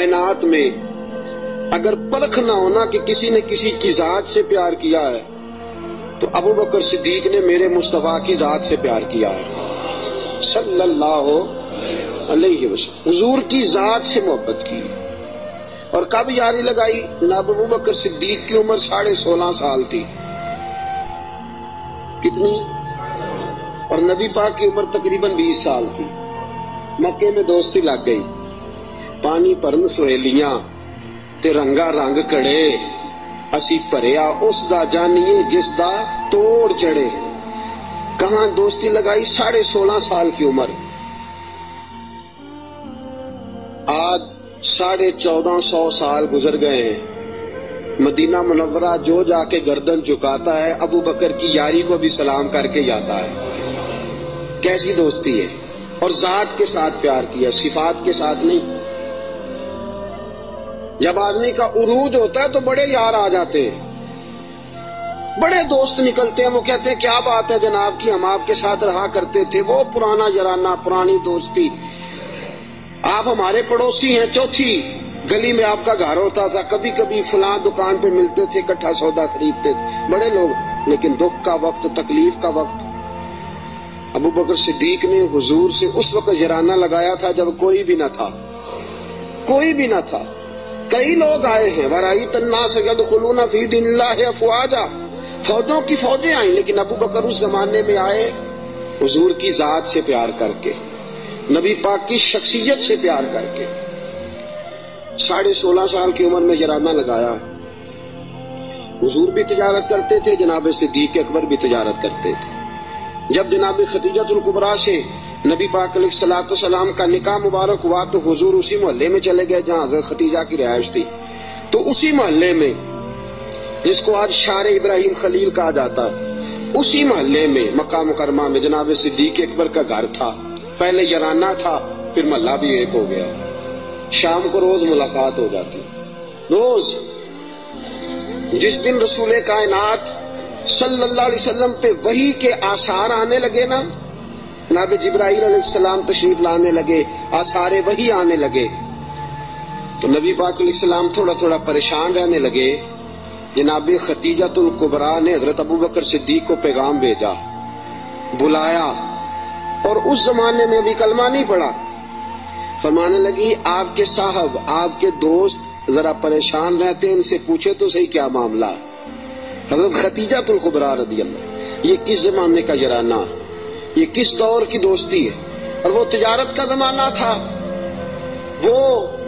کائنات میں اگر پرکھ نہ ہونا کہ کسی نے کسی کی ذات سے پیار کیا ہے تو ابو بکر صدیق نے میرے مصطفیٰ کی ذات سے پیار کیا ہے صلی اللہ علیہ وسلم، حضور کی ذات سے محبت کی۔ اور کب یاری لگائی؟ جناب ابو بکر صدیق کی عمر 16.5 سال تھی۔ کتنی؟ اور نبی پاک کی عمر تقریباً 20 سال تھی۔ مکے میں دوستی لگ گئی، پانی پرن سہیلیاں تے رنگا رنگ کڑے، اسی پریا اس دا جانیے جس دا توڑ چڑھے۔ کہاں دوستی لگائی؟ 16.5 سال کی عمر۔ آج 1450 سال گزر گئے ہیں، مدینہ منورہ جو جا کے گردن چکاتا ہے ابو بکر کی یاری کو بھی سلام کر کے جاتا ہے۔ کیسی دوستی ہے! اور ذات کے ساتھ پیار کیا، صفات کے ساتھ نہیں۔ جب آدمی کا عروج ہوتا ہے تو بڑے یار آ جاتے ہیں، بڑے دوست نکلتے ہیں، وہ کہتے ہیں کیا بات ہے جناب کی، ہم آپ کے ساتھ رہا کرتے تھے، وہ پرانا یارانہ، پرانی دوستی، آپ ہمارے پڑوسی ہیں، چوتھی گلی میں آپ کا گھر ہوتا تھا، کبھی کبھی فلاں دکان پہ ملتے تھے، اکٹھا سودا خریدتے تھے، بڑے لوگ۔ لیکن دکھ کا وقت، تکلیف کا وقت، ابو بکر صدیق نے حضور سے اس وقت یارانہ لگایا تھا جب کوئی بھی نہ تھا، کوئی بھی نہ تھا۔ کئی لوگ آئے ہیں، وَرَأَيْتَ النَّاسَ يَدْخُلُونَ فِي دِينِ اللَّهِ أَفْوَاجًا، فوجوں کی فوجیں آئیں، لیکن ابو بکر اس زمانے میں آئے حضور کی ذات سے پیار کر کے، نبی پاک کی شخصیت سے پیار کر کے۔ 16.5 سال کی عمر میں یارانہ لگایا۔ حضور بھی تجارت کرتے تھے، جناب صدیق اکبر بھی تجارت کرتے تھے۔ جب جناب خدیجہ الکبریٰ سے نبی پاک علیہ الصلوۃ والسلام کا نکاح مبارک ہوا تو حضور اسی محلے میں چلے گئے جہاں حضرت خدیجہ کی رہائش تھی۔ تو اسی محلے میں، جس کو آج شار ابراہیم خلیل کہا جاتا ہے، اسی محلے میں مکہ مکرمہ میں جناب صدیق اکبر کا گھر تھا۔ پہلے یارانہ تھا، پھر محلہ بھی ایک ہو گیا۔ شام کو روز ملاقات ہو جاتی، روز۔ جس دن رسول کائنات صلی اللہ علیہ وسلم پہ وحی کے آثار آنے لگے نا، جناب جبرائیل علیہ السلام تشریف لانے لگے، آثار وحی آنے لگے، تو نبی پاک علیہ السلام تھوڑا تھوڑا پریشان رہنے لگے۔ جناب خدیجہ الکبریٰ نے حضرت ابو بکر صدیق کو پیغام بھیجا، بلایا، اور اس زمانے میں ابھی کلمہ نہیں پڑا۔ فرمانے لگی آپ کے صاحب، آپ کے دوست ذرا پریشان رہتے ہیں، ان سے پوچھے تو صحیح کیا معاملہ۔ حضرت خدیجہ الکبریٰ رضی اللہ، یہ کس زمانے کا یارانہ، یہ کس دور کی دوستی ہے؟ اور وہ تجارت کا زمانہ تھا، وہ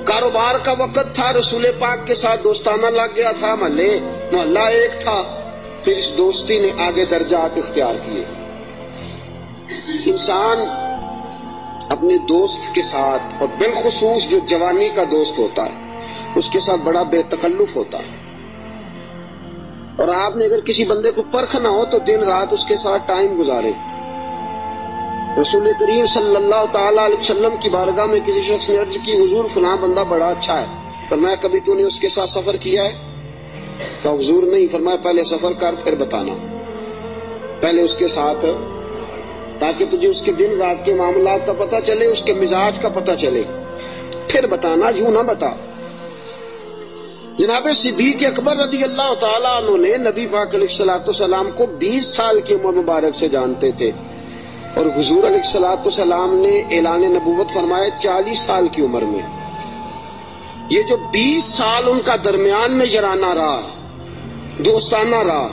کاروبار کا وقت تھا، رسول پاک کے ساتھ دوستانہ لگ گیا تھا، محلہ ایک تھا۔ پھر اس دوستی نے آگے درجات اختیار کیے۔ انسان اپنے دوست کے ساتھ، اور بالخصوص جو جوانی کا دوست ہوتا ہے، اس کے ساتھ بڑا بے تکلف ہوتا ہے۔ اور آپ نے اگر کسی بندے کو پرکھ نہ ہو تو دن رات اس کے ساتھ ٹائم گزارے۔ رسول کریم صلی اللہ تعالیٰ علیہ وسلم کی بارگاہ میں کسی شخص نے عرض کی، حضور فلاں بندہ بڑا اچھا ہے، فرمایا کبھی تو نے اس کے ساتھ سفر کیا ہے؟ کہا حضور نہیں۔ فرمایا پہلے سفر کر پھر بتانا، پہلے اس کے ساتھ، تاکہ تجھے اس کے دن رات کے معاملات کا پتہ چلے، اس کے مزاج کا پتہ چلے، پھر بتانا، یوں نہ بتا۔ جناب صدیق اکبر رضی اللہ تعالیٰ عنہ نے نبی پاک علیہ الصلوۃ والسلام کو 20 سال کی عمر مبارک سے جانتے تھے، اور حضور علیہ الصلوۃ والسلام نے اعلان نبوت فرمایا 40 سال کی عمر میں۔ یہ جو 20 سال ان کا درمیان میں یارانہ رہا، دوستانہ رہا،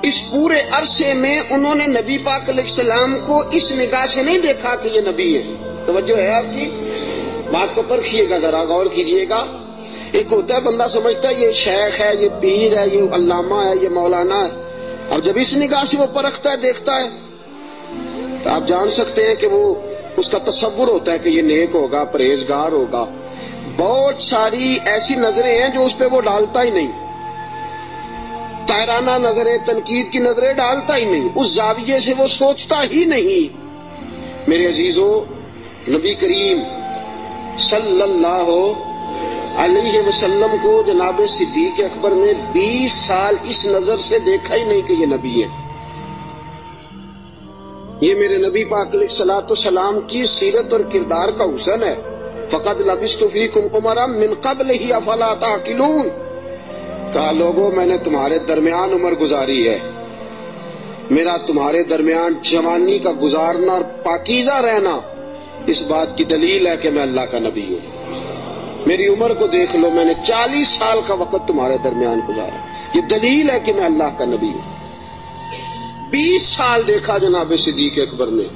اس پورے عرصے میں انہوں نے نبی پاک علیہ السلام کو اس نگاہ سے نہیں دیکھا کہ یہ نبی ہے۔ توجہ ہے آپ کی؟ بات کو پرکھیے گا، ذرا غور کیجئے گا۔ ایک ہوتا ہے بندہ سمجھتا ہے یہ شیخ ہے، یہ پیر ہے، یہ علامہ ہے، یہ مولانا ہے۔ اب جب اس نگاہ سے وہ پرکھتا ہے، دیکھتا ہے، تو آپ جان سکتے ہیں کہ وہ اس کا تصور ہوتا ہے کہ یہ نیک ہوگا، پرہیزگار ہوگا۔ بہت ساری ایسی نظریں ہیں جو اس پہ وہ ڈالتا ہی نہیں، تائرانہ نظریں، تنقید کی نظریں ڈالتا ہی نہیں، اس زاویے سے وہ سوچتا ہی نہیں۔ میرے عزیزو، نبی کریم صلی اللہ علیہ وسلم کو جناب صدیق اکبر نے 20 سال اس نظر سے دیکھا ہی نہیں کہ یہ نبی ہے۔ یہ میرے نبی پاک علیہ الصلوۃ والسلام کی سیرت اور کردار کا حسن ہے۔ فقد لبثت فیکم عمرا من قبلہ افلا تعقلون، کہا لوگوں میں نے تمہارے درمیان عمر گزاری ہے، میرا تمہارے درمیان جوانی کا گزارنا اور پاکیزہ رہنا اس بات کی دلیل ہے کہ میں اللہ کا نبی ہوں۔ میری عمر کو دیکھ لو، میں نے 40 سال کا وقت تمہارے درمیان گزارا، یہ دلیل ہے کہ میں اللہ کا نبی ہوں۔ 20 سال دیکھا جناب صدیق اکبر نے،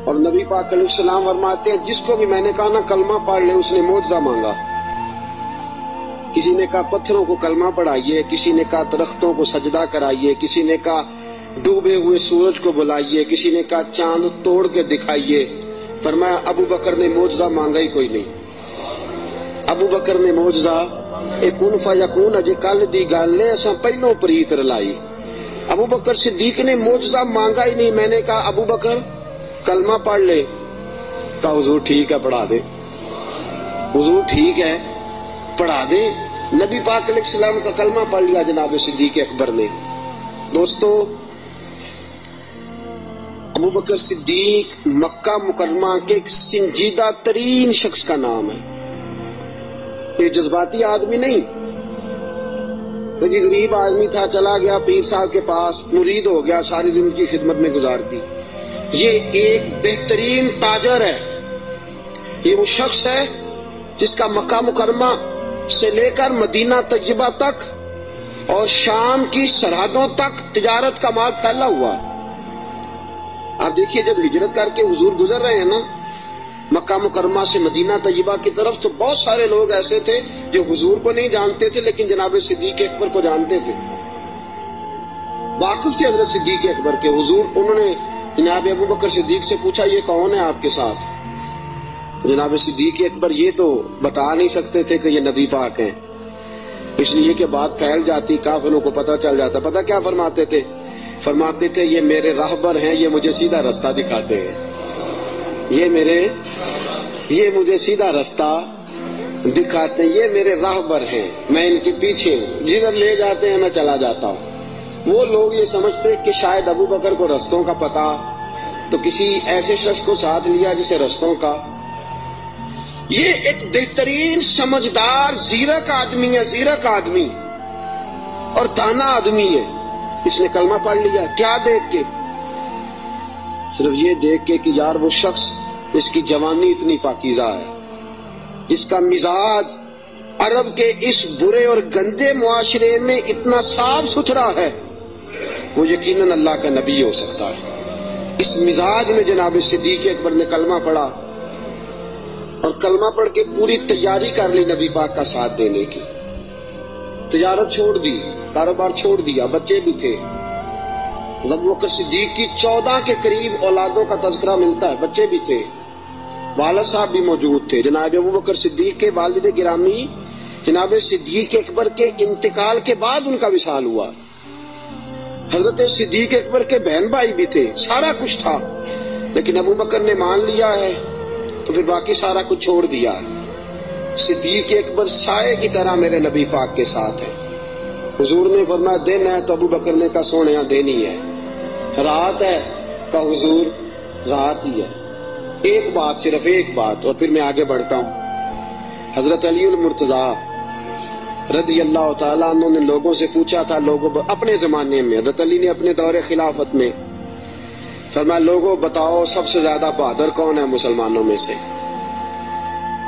اور نبی پاک علیہ السلام فرماتے ہیں جس کو بھی میں نے کہا نا کلمہ پڑھ لے، اس نے معجزہ مانگا۔ کسی نے کہا پتھروں کو کلمہ پڑھائیے، کسی نے کہا درختوں کو سجدہ کرائیے، کسی نے کہا ڈوبے ہوئے سورج کو بلائیے، کسی نے کہا چاند توڑ کے دکھائیے۔ فرمایا ابو بکر نے معجزہ مانگا ہی کوئی نہیں۔ ابو بکر نے معجزہ کن فیکون اجے کل دی گل ہے، اساں پہلوں پریت رلائی۔ ابو بکر صدیق نے معجزہ مانگا ہی نہیں۔ میں نے کہا ابو بکر کلمہ پڑھ لے، کہا حضور ٹھیک ہے پڑھا دے، حضور ٹھیک ہے پڑھا دے۔ نبی پاک علیہ السلام کا کلمہ پڑھ لیا جناب صدیق اکبر نے۔ دوستو، ابو بکر صدیق مکہ مکرمہ کے ایک سنجیدہ ترین شخص کا نام ہے۔ یہ جذباتی آدمی نہیں، یہ غریب آدمی تھا، چلا گیا پیر صاحب کے پاس، مرید ہو گیا، ساری دن کی خدمت میں گزار دی۔ یہ ایک بہترین تاجر ہے، یہ وہ شخص ہے جس کا مکہ مکرمہ سے لے کر مدینہ طیبہ تک اور شام کی سرحدوں تک تجارت کا مال پھیلا ہوا ہے۔ آپ دیکھیے جب ہجرت کر کے حضور گزر رہے ہیں نا مکہ مکرمہ سے مدینہ طیبہ کی طرف، تو بہت سارے لوگ ایسے تھے جو حضور کو نہیں جانتے تھے لیکن جناب صدیق اکبر کو جانتے تھے، واقف تھے حضرت صدیق اکبر کے۔ حضور انہوں نے جناب ابو بکر صدیق سے پوچھا یہ کون ہے آپ کے ساتھ؟ تو جناب صدیق اکبر یہ تو بتا نہیں سکتے تھے کہ یہ نبی پاک ہیں، اس لیے کہ بات پھیل جاتی، کافروں کو پتہ چل جاتا۔ پتہ کیا فرماتے تھے؟ فرماتے تھے یہ میرے راہبر ہیں، یہ مجھے سیدھا رستہ دکھاتے ہیں، یہ مجھے سیدھا رستہ دکھاتے ہیں، یہ میرے راہبر ہیں، میں ان کے پیچھے ہوں، جدھر لے جاتے ہیں میں چلا جاتا ہوں۔ وہ لوگ یہ سمجھتے کہ شاید ابو بکر کو رستوں کا پتہ، تو کسی ایسے شخص کو ساتھ لیا جسے رستوں کا۔ یہ ایک بہترین سمجھدار زیرک آدمی ہے، زیرک آدمی اور دانا آدمی ہے۔ اس نے کلمہ پڑھ لیا، کیا دیکھ کے؟ صرف یہ دیکھ کے کہ یار وہ شخص جس کی جوانی اتنی پاکیزہ ہے، جس کا مزاج عرب کے اس برے اور گندے معاشرے میں اتنا صاف ستھرا ہے، وہ یقیناً اللہ کا نبی ہو سکتا ہے۔ اس مزاج میں جناب صدیق اکبر نے کلمہ پڑھا، اور کلمہ پڑھ کے پوری تیاری کر لی نبی پاک کا ساتھ دینے کی۔ تجارت چھوڑ دی، کاروبار چھوڑ دیا، بچے بھی تھے۔ ابو بکر صدیق کی 14 کے قریب اولادوں کا تذکرہ ملتا ہے، بچے بھی تھے، والد صاحب بھی موجود تھے۔ جناب ابو بکر صدیق کے والد گرامی جناب صدیق اکبر کے انتقال کے بعد ان کا وصال ہوا۔ حضرت صدیق اکبر کے بہن بھائی بھی تھے، سارا کچھ تھا، لیکن ابو بکر نے مان لیا ہے تو پھر باقی سارا کچھ چھوڑ دیا ہے۔ صدیق اکبر سائے کی طرح میرے نبی پاک کے ساتھ ہے۔ حضور نے فرمایا دن ہے تو ابو بکر نے کہا سونے دینی ہے، رات ہے کہا حضور رات ہی ہے۔ ایک بات، صرف ایک بات، اور پھر میں آگے بڑھتا ہوں۔ حضرت علی المرتضیٰ رضی اللہ تعالیٰ عنہ نے لوگوں سے پوچھا تھا، لوگوں اپنے زمانے میں حضرت علی نے اپنے دور خلافت میں فرمایا لوگوں بتاؤ سب سے زیادہ بہادر کون ہے مسلمانوں میں سے؟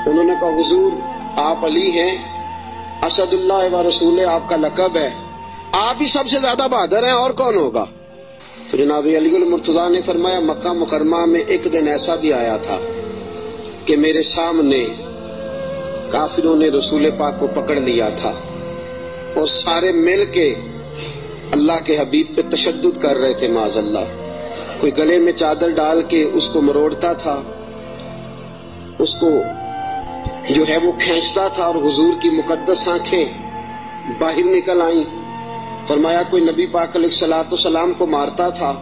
انہوں نے کہا حضور آپ علی ہیں، اسد اللہ و رسول آپ کا لقب ہے، آپ ہی سب سے زیادہ بہادر ہیں، اور کون ہوگا؟ تو جناب علی المرتضیٰ نے فرمایا مکہ مکرمہ میں ایک دن ایسا بھی آیا تھا کہ میرے سامنے کافروں نے رسول پاک کو پکڑ لیا تھا اور سارے مل کے اللہ کے حبیب پہ تشدد کر رہے تھے، معاذ اللہ۔ کوئی گلے میں چادر ڈال کے اس کو مروڑتا تھا، اس کو جو ہے وہ کھینچتا تھا، اور حضور کی مقدس آنکھیں باہر نکل آئیں۔ فرمایا کوئی نبی پاک علیہ الصلوۃ والسلام کو مارتا تھا،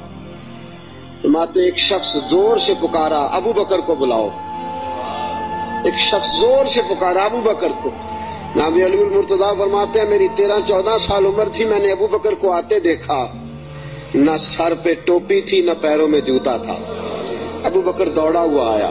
فرماتے ایک شخص زور سے پکارا ابو بکر کو بلاؤ، ایک شخص زور سے پکارا ابو بکر کو۔ جناب علی المرتضیٰ فرماتے ہیں میری 13-14 سال عمر تھی، میں نے ابو بکر کو آتے دیکھا، نہ سر پہ ٹوپی تھی نہ پیروں میں جوتا تھا۔ ابو بکر دوڑا ہوا آیا،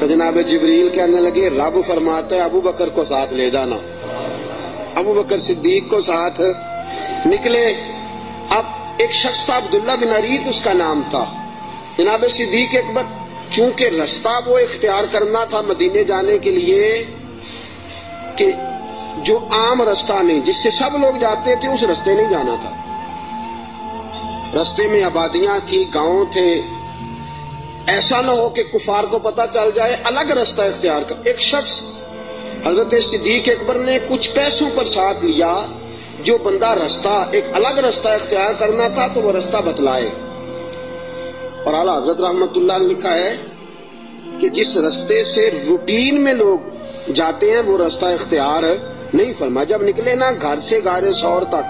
تو جناب جبریل کہنے لگے رب فرماتا ہے ابو بکر کو ساتھ لے جانا. ابو بکر صدیق کو ساتھ نکلے. اب ایک شخص تھا عبداللہ بن عریت اس کا نام تھا. جناب صدیق اکبر چونکہ رستہ وہ اختیار کرنا تھا مدینے جانے کے لیے کہ جو عام رستہ نہیں جس سے سب لوگ جاتے تھے اس رستے نہیں جانا تھا. رستے میں آبادیاں تھی، گاؤں تھے، ایسا نہ ہو کہ کفار کو پتہ چل جائے، الگ رستہ اختیار کر. ایک شخص حضرت صدیق اکبر نے کچھ پیسوں پر ساتھ لیا، جو بندہ رستہ ایک الگ رستہ اختیار کرنا تھا تو وہ رستہ بتلائے. اور اعلیٰ حضرت رحمت اللہ نے لکھا ہے کہ جس رستے سے روٹین میں لوگ جاتے ہیں وہ رستہ اختیار نہیں فرما. جب نکلے نا گھر سے غار ثور تک،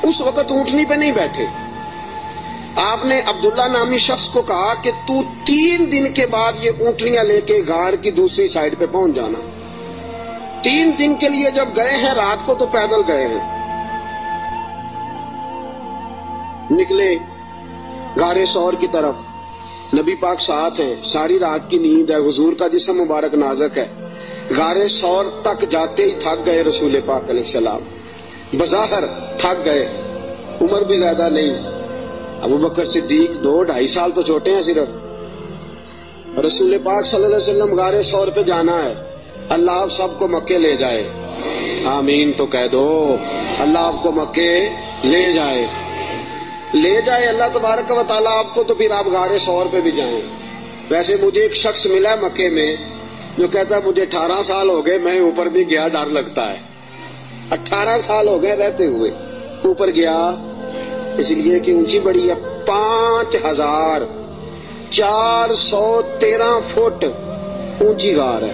اس وقت اونٹنی پہ نہیں بیٹھے. آپ نے عبداللہ نامی شخص کو کہا کہ تو 3 دن کے بعد یہ اونٹنیاں لے کے غار کی دوسری سائڈ پہ پہنچ جانا. 3 دن کے لیے جب گئے ہیں، رات کو تو پیدل گئے ہیں. نکلے غار ثور کی طرف، نبی پاک ساتھ ہیں، ساری رات کی نیند ہے، حضور کا جسم مبارک نازک ہے. غار ثور تک جاتے ہی تھک گئے رسول پاک علیہ السلام، بظاہر تھک گئے. عمر بھی زیادہ نہیں، ابو بکر صدیق 2-2.5 سال تو چھوٹے ہیں صرف. رسول پاک صلی اللہ علیہ وسلم غار ثور پہ جانا ہے. اللہ آپ سب کو مکے لے جائے، آمین تو کہہ دو. اللہ آپ کو مکے لے جائے، لے جائے اللہ تبارک و تعالیٰ آپ کو، تو پھر آپ غار ثور پہ بھی جائیں. ویسے مجھے ایک شخص ملا ہے مکے میں جو کہتا ہے مجھے 18 سال ہو گئے میں اوپر نہیں گیا، ڈر لگتا ہے. 18 سال ہو گئے رہتے ہوئے اوپر گیا اس لیے کہ اونچی بڑی ہے. 5413 فٹ اونچی غار ہے.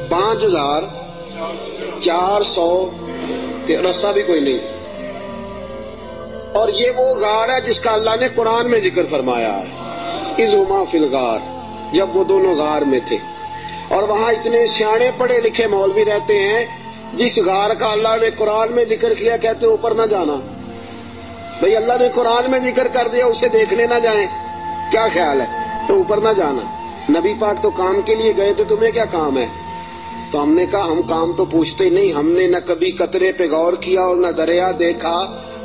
5400 رستہ بھی کوئی نہیں. اور یہ وہ غار ہے جس کا اللہ نے قرآن میں ذکر فرمایا ہے، اذ ہما فی الغار، جب وہ دونوں غار میں تھے. اور وہاں اتنے سیانے پڑھے لکھے مولوی رہتے ہیں، جس غار کا اللہ نے قرآن میں ذکر کیا کہتے اوپر نہ جانا. بھئی اللہ نے قرآن میں ذکر کر دیا، اسے دیکھنے نہ جائیں، کیا خیال ہے؟ تو اوپر نہ جانا. نبی پاک تو کام کے لیے گئے تھے، تمہیں کیا کام ہے؟ تو ہم نے کہا ہم کام تو پوچھتے ہی نہیں، ہم نے نہ کبھی قطرے پہ غور کیا اور نہ دریا دیکھا،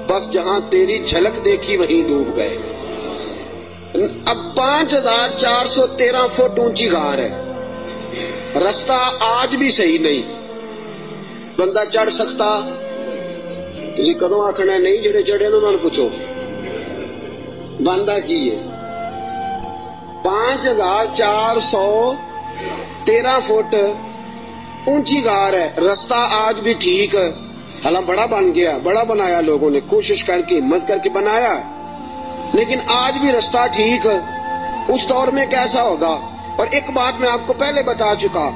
بس جہاں تیری جھلک دیکھی وہیں ڈوب گئے. اب 5413 فٹ اونچی غار ہے. رستہ آج بھی صحیح نہیں، بندہ چڑھ سکتا. تسی کدوں آکھنا نہیں، جڑے چڑھے انہوں نے پوچھو بندہ کی ہے. 5413 فٹ اونچی غار ہے. رستہ آج بھی ٹھیک، حالانکہ بڑا بن گیا، بڑا بنایا لوگوں نے، کوشش کر کے ہمت کر کے بنایا، لیکن آج بھی رستہ ٹھیک. اس دور میں کیسا ہوگا؟ اور ایک بات میں آپ کو پہلے بتا چکا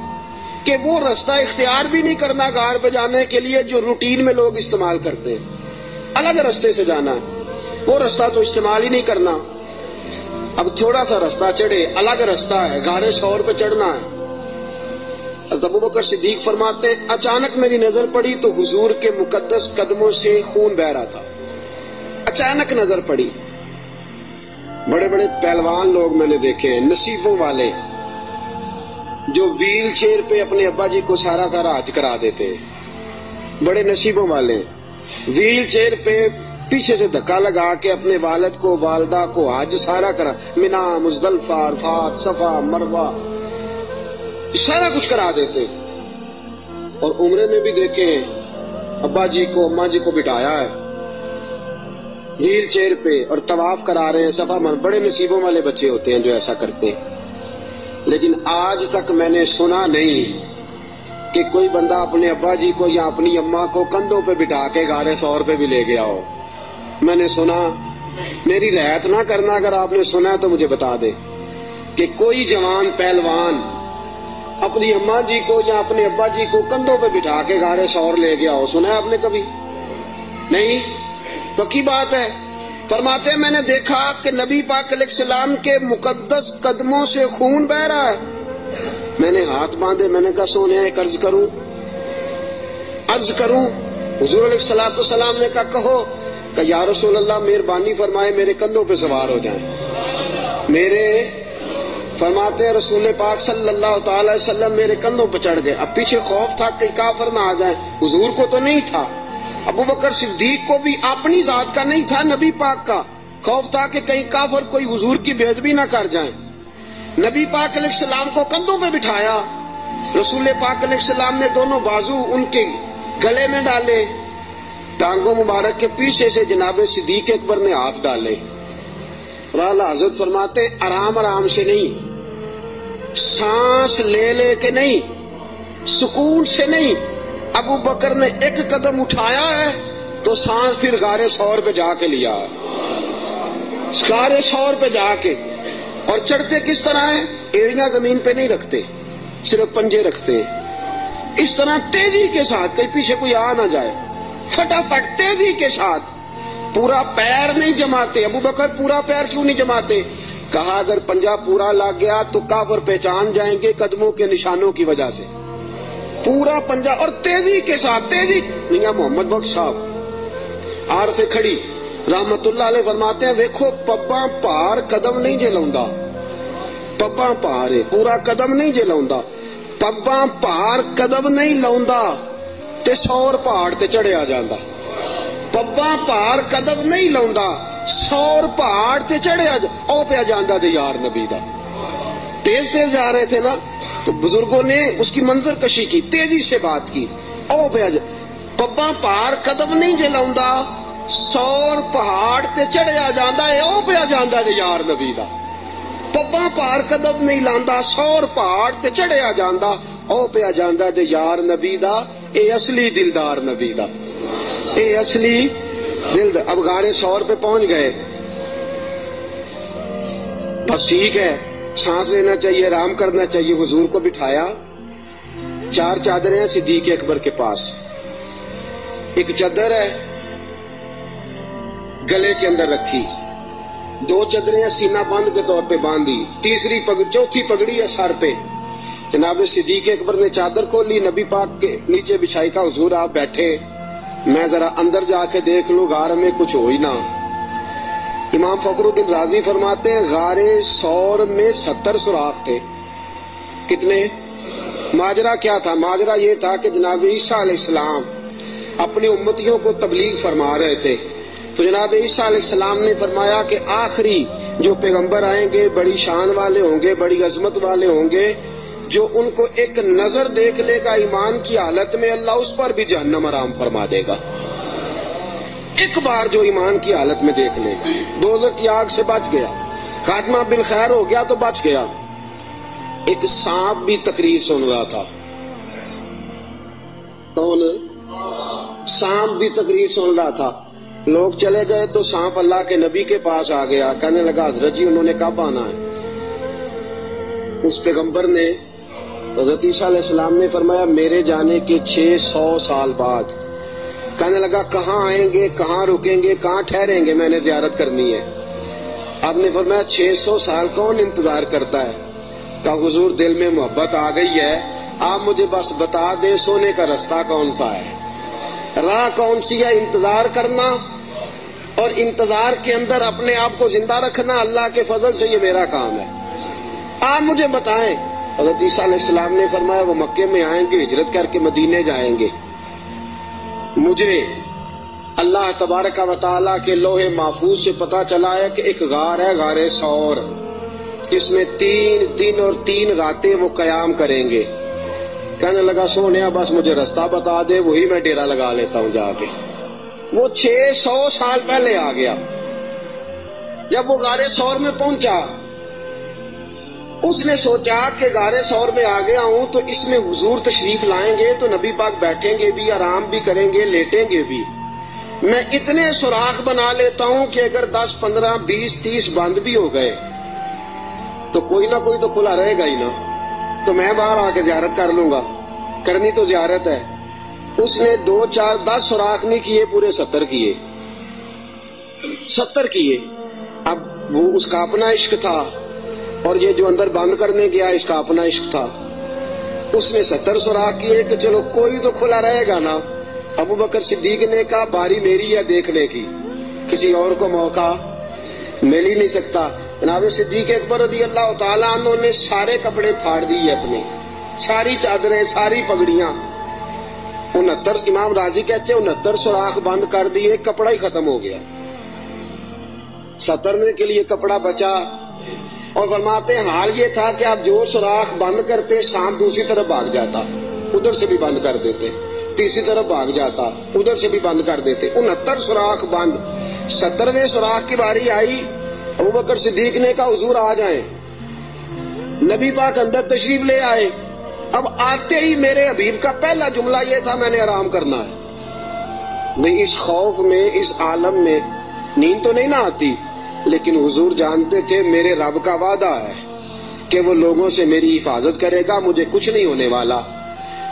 کہ وہ رستہ اختیار بھی نہیں کرنا غار پہ جانے کے لیے جو روٹین میں لوگ استعمال کرتے ہیں. الگ رستے سے جانا ہے، وہ رستہ تو استعمال ہی نہیں کرنا. اب تھوڑا سا رستہ چڑھے، الگ رستہ ہے، غار ثور پہ چڑھنا ہے. حضرت ابو بکر صدیق فرماتے ہیں اچانک میری نظر پڑی تو حضور کے مقدس قدموں سے خون بہ رہا تھا. اچانک نظر پڑی. بڑے بڑے پہلوان لوگ میں نے دیکھے ہیں، نصیبوں والے، جو ویل چیئر پہ اپنے ابا جی کو سارا حج کرا دیتے ہیں. بڑے نصیبوں والے ویل چیئر پہ پیچھے سے دھکا لگا کے اپنے والد کو والدہ کو حج سارا کرا، منا، مزدلفہ، عرفات، صفا، مروہ، سارا کچھ کرا دیتے. اور عمرے میں بھی دیکھیں ابا جی کو اماں جی کو بٹھایا ہے ویل چیئر پہ اور طواف کرا رہے ہیں صفا. بڑے نصیبوں والے بچے ہوتے ہیں جو ایسا کرتے ہیں. لیکن آج تک میں نے سنا نہیں کہ کوئی بندہ اپنے ابا جی کو یا اپنی اماں کو کندھوں پہ بٹھا کے غار ثور پہ بھی لے گیا ہو. میں نے سنا، میری رعایت نہ کرنا اگر آپ نے سنا تو مجھے بتا دے کہ کوئی جوان پہلوان اپنی اماں جی کو یا اپنے ابا جی کو کندھوں پہ بٹھا کے غار ثور لے گیا ہو. سنا ہے آپ نے کبھی؟ نہیں. پکی بات ہے. فرماتے ہیں میں نے دیکھا کہ نبی پاک علیہ السلام کے مقدس قدموں سے خون بہ رہا ہے. میں نے ہاتھ باندھے، میں نے کہا سونے ایک عرض کروں. حضور علیہ السلام نے کہا کہو. کہ یا رسول اللہ مہربانی فرمائے میرے کندھوں پہ سوار ہو جائیں، میرے فرماتے ہیں رسول پاک صلی اللہ تعالی وسلم میرے کندھوں پہ چڑھ گئے. اب پیچھے خوف تھا کہ کافر نہ آ جائیں. حضور کو تو نہیں تھا, ابو بکر صدیق کو بھی اپنی ذات کا نہیں تھا, نبی پاک کا خوف تھا کہ کہیں کافر کوئی حضور کی بے ادبی نہ کر جائیں. نبی پاک علیہ السلام کو کندھوں پہ بٹھایا. رسول پاک علیہ السلام نے دونوں بازو ان کے گلے میں ڈالے, ٹانگوں مبارک کے پیچھے سے جناب صدیق اکبر نے ہاتھ ڈالے. اور اعلیٰ حضرت فرماتے آرام آرام سے نہیں, سانس لے لے کے نہیں, سکون سے نہیں. ابو بکر نے ایک قدم اٹھایا ہے تو سانس پھر غار ثور پہ جا کے لیا, غار ثور پہ جا کے. اور چڑھتے کس طرح ہے, ایڑیاں زمین پہ نہیں رکھتے, صرف پنجے رکھتے ہیں. اس طرح تیزی کے ساتھ, کہیں پیچھے کوئی آ نہ جائے, فٹافٹ تیزی کے ساتھ. پورا پیر نہیں جماتے. ابو بکر پورا پیر کیوں نہیں جماتے؟ کہا اگر پنجہ پورا لگ گیا تو کافر پہچان جائیں گے قدموں کے نشانوں کی وجہ سے. پورا پنجہ اور تیزی کے ساتھ, تیزی. میاں محمد بخش صاحب عارف کھڑی رحمت اللہ علیہ فرماتے ہیں ویکھو پباں پار قدم نہیں جے لاؤندا, پباں پار ہے پورا قدم نہیں جے لاؤندا, پباں پار قدم نہیں لاؤندا تے سور پہاڑ تے چڑھیا جاندا. پباں پار قدم نہیں لاؤندا, سور پہاڑ تے چڑھیا او پیا جاندا تے یار نبی دا. تیز تیز جا رہے تھے نا, تو بزرگوں نے اس کی منظر کشی کی, تیزی سے بات کی. او پیا پباں پار قدم نہیں جے لاؤندا, سور پہاڑ تے چڑھیا جاندا اے او پیا جاندا تے یار نبی دا. پباں پار قدم نہیں لاندا, سور پہاڑ تے چڑھیا جاندا او پیا جاندا تے یار نبی دا. اے اصلی دلدار نبی دا, اے اصلی دلدار. اب غار ثور پہ پہنچ گئے, بس ٹھیک ہے, سانس لینا چاہیے, آرام کرنا چاہیے. حضور کو بٹھایا, 4 چادریں ہیں صدیق اکبر کے پاس. ایک چادر ہے گلے کے اندر رکھی, 2 چادریں سینہ بند کے طور پہ باندھی, چوتھی پگڑی ہے سر پہ. جناب صدیق اکبر نے چادر کھولی, نبی پاک کے نیچے بچھائی. کا حضور آپ بیٹھے, میں ذرا اندر جا کے دیکھ لوں غار میں کچھ ہو ہی نہ. امام فخر الدین رازی فرماتے ہیں غار ثور میں 70 سوراخ تھے. کتنے؟ ماجرا کیا تھا؟ ماجرا یہ تھا کہ جناب عیسیٰ علیہ السلام اپنی امتیوں کو تبلیغ فرما رہے تھے. تو جناب عیسیٰ علیہ السلام نے فرمایا کہ آخری جو پیغمبر آئیں گے بڑی شان والے ہوں گے, بڑی عظمت والے ہوں گے, جو ان کو ایک نظر دیکھ لے گا ایمان کی حالت میں, اللہ اس پر بھی جہنم حرام فرما دے گا. ایک بار جو ایمان کی حالت میں دیکھ لے گا, دوزخ کی آگ سے بچ گیا, خاتمہ بالخیر ہو گیا تو بچ گیا. ایک سانپ بھی تقریر سن رہا تھا. کون؟ سانپ بھی تقریر سن رہا تھا. لوگ چلے گئے تو سانپ اللہ کے نبی کے پاس آ گیا, کہنے لگا حضرت جی انہوں نے کب آنا ہے؟ اس پیغمبر نے, حضرت عیسیٰ علیہ السلام نے فرمایا میرے جانے کے 600 سال بعد. کہنے لگا کہاں آئیں گے, کہاں رکیں گے, کہاں ٹھہریں گے, میں نے زیارت کرنی ہے. آپ نے فرمایا 600 سال کون انتظار کرتا ہے؟ کہا حضور دل میں محبت آ گئی ہے, آپ مجھے بس بتا دیں سونے کا رستہ کون سا ہے, راہ کون سی ہے. انتظار کرنا اور انتظار کے اندر اپنے آپ کو زندہ رکھنا اللہ کے فضل سے یہ میرا کام ہے, آپ مجھے بتائیں. حضرت عیسیٰ علیہ السلام نے فرمایا وہ مکے میں آئیں گے, ہجرت کر کے مدینے جائیں گے. مجھے اللہ تبارک و تعالیٰ کے لوح محفوظ سے پتا چلا ہے کہ ایک غار ہے, غار ثور, جس میں 3 دن اور 3 راتیں وہ قیام کریں گے. کہنے لگا سونیا بس مجھے رستہ بتا دے, وہی میں ڈیرا لگا لیتا ہوں جا کے. وہ 600 سال پہلے آ گیا. جب وہ غار ثور میں پہنچا, اس نے سوچا کہ غار ثور میں آ گیا ہوں تو اس میں حضور تشریف لائیں گے تو نبی پاک بیٹھیں گے بھی, آرام بھی کریں گے, لیٹیں گے بھی. میں اتنے سوراخ بنا لیتا ہوں کہ اگر 10 15 20 30 بند بھی ہو گئے تو کوئی نہ کوئی تو کھلا رہے گا ہی نا, تو میں باہر آ کے زیارت کر لوں گا, کرنی تو زیارت ہے. اس نے 2 4 10 سوراخ نہیں کیے, پورے 70 کیے, 70 کیے. اب وہ اس کا اپنا عشق تھا اور یہ جو اندر بند کرنے گیا اس کا اپنا عشق تھا. اس نے 70 سوراخ کیے کہ چلو کوئی تو کھلا رہے گا نا. ابو بکر صدیق نے کہا باری میری ہے دیکھنے کی, کسی اور کو موقع مل ہی نہیں سکتا. جناب صدیق اکبر رضی اللہ تعالیٰ عنہ نے سارے کپڑے پھاڑ دیے اپنے، ساری چادریں، ساری پگڑیاں، 69 امام راضی کہتے ہیں 69 سوراخ بند کر دیے، کپڑا ہی ختم ہو گیا، 70 کے لیے کپڑا بچا۔ اور فرماتے ہیں حال یہ تھا کہ آپ جو سوراخ بند کرتے سانپ دوسری طرف بھاگ جاتا، ادھر سے بھی بند کر دیتے، تیسری طرف بھاگ جاتا، ادھر سے بھی بند کر دیتے، 69 سوراخ بند۔ 70ویں سوراخ کی باری آئی، ابوبکر صدیق نے کہا حضور آ جائیں، نبی پاک اندر تشریف لے آئے۔ اب آتے ہی میرے حبیب کا پہلا جملہ یہ تھا میں نے آرام کرنا ہے۔ میں اس خوف میں، اس عالم میں نیند تو نہیں نہ آتی، لیکن حضور جانتے تھے میرے رب کا وعدہ ہے کہ وہ لوگوں سے میری حفاظت کرے گا، مجھے کچھ نہیں ہونے والا۔